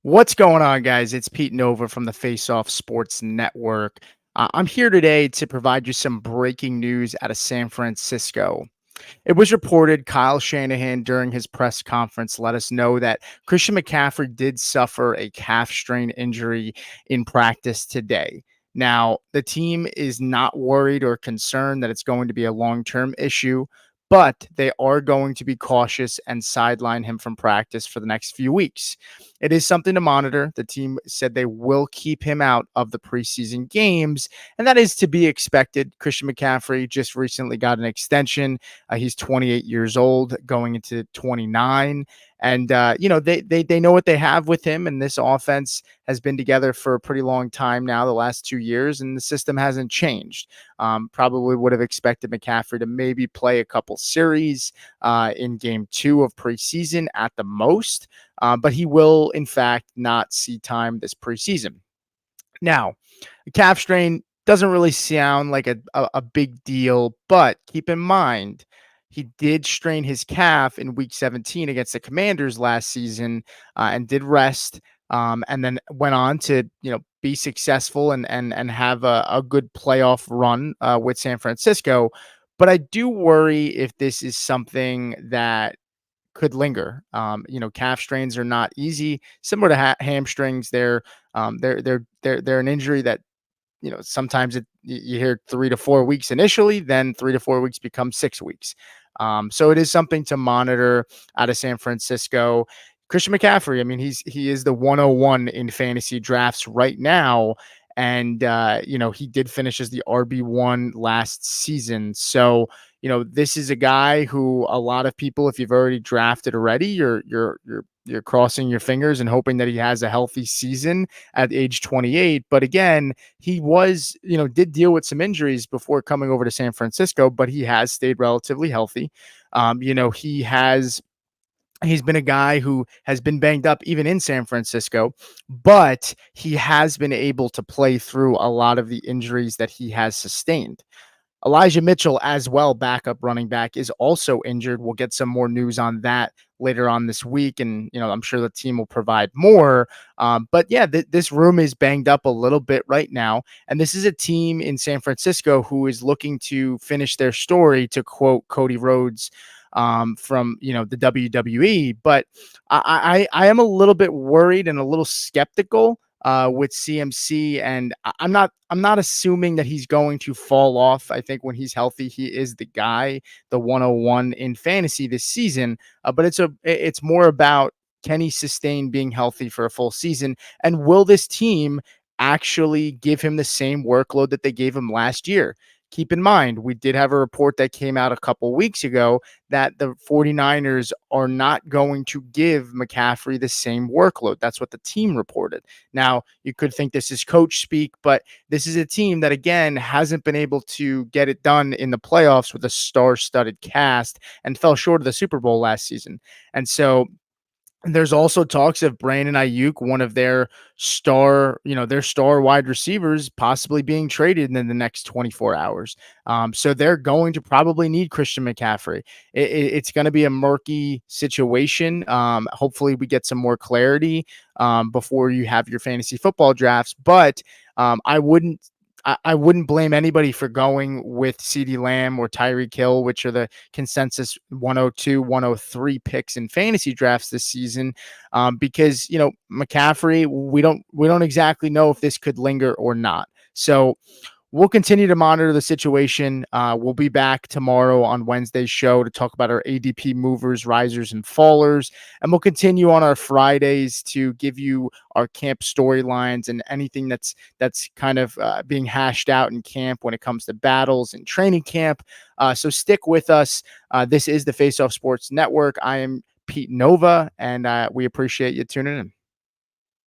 What's going on, guys? It's Pete Nova from the Face Off Sports Network. I'm here today to provide you some breaking news out of San Francisco. It was reported Kyle Shanahan during his press conference let us know that Christian McCaffrey did suffer a calf strain injury in practice today. Now, the team is not worried or concerned that it's going to be a long term issue, but they are going to be cautious and sideline him from practice for the next few weeks. It is something to monitor. The team said they will keep him out of the preseason games, and that is to be expected. Christian McCaffrey just recently got an extension. He's 28 years old, going into 29, and they know what they have with him. And this offense has been together for a pretty long time now, the last 2 years, and the system hasn't changed. Probably would have expected McCaffrey to maybe play a couple series in game 2 of preseason at the most, but he will, in fact, not see time this preseason. Now, the calf strain doesn't really sound like a big deal, but keep in mind, he did strain his calf in week 17 against the Commanders last season and did rest, and then went on to be successful and have a good playoff run with San Francisco. But I do worry if this is something that could linger. Calf strains are not easy. Similar to hamstrings, they're an injury that sometimes you hear 3 to 4 weeks initially, then 3 to 4 weeks becomes 6 weeks. So it is something to monitor out of San Francisco. Christian McCaffrey, I mean, he is the 101 in fantasy drafts right now. And he did finish as the RB1 last season. So, this is a guy who a lot of people, if you've already drafted already, you're crossing your fingers and hoping that he has a healthy season at age 28. But again, he did deal with some injuries before coming over to San Francisco, but he has stayed relatively healthy. He's been a guy who has been banged up even in San Francisco, but he has been able to play through a lot of the injuries that he has sustained. Elijah Mitchell, as well, backup running back, is also injured. We'll get some more news on that later on this week, and I'm sure the team will provide more. But yeah, this room is banged up a little bit right now, and this is a team in San Francisco who is looking to finish their story, to quote Cody Rhodes from the WWE. But I am a little bit worried and a little skeptical with CMC, and I'm not assuming that he's going to fall off. I think when he's healthy, he is the guy, the 101 in fantasy this season. But it's more about, can he sustain being healthy for a full season, and will this team actually give him the same workload that they gave him last year? Keep in mind, we did have a report that came out a couple weeks ago that the 49ers are not going to give McCaffrey the same workload. That's what the team reported. Now, you could think this is coach speak, but this is a team that, again, hasn't been able to get it done in the playoffs with a star-studded cast and fell short of the Super Bowl last season. And so there's also talks of Brandon Ayuk, one of their star wide receivers, possibly being traded in the next 24 hours. So they're going to probably need Christian McCaffrey. It's going to be a murky situation. Hopefully we get some more clarity before you have your fantasy football drafts. But I wouldn't blame anybody for going with CeeDee Lamb or Tyreek Hill, which are the consensus 102, 103 picks in fantasy drafts this season, because McCaffrey, we don't exactly know if this could linger or not. So we'll continue to monitor the situation. We'll be back tomorrow on Wednesday's show to talk about our ADP movers, risers, and fallers. And we'll continue on our Fridays to give you our camp storylines and anything that's kind of being hashed out in camp when it comes to battles and training camp. So stick with us. This is the Face Off Sports Network. I am Pete Nova, and we appreciate you tuning in.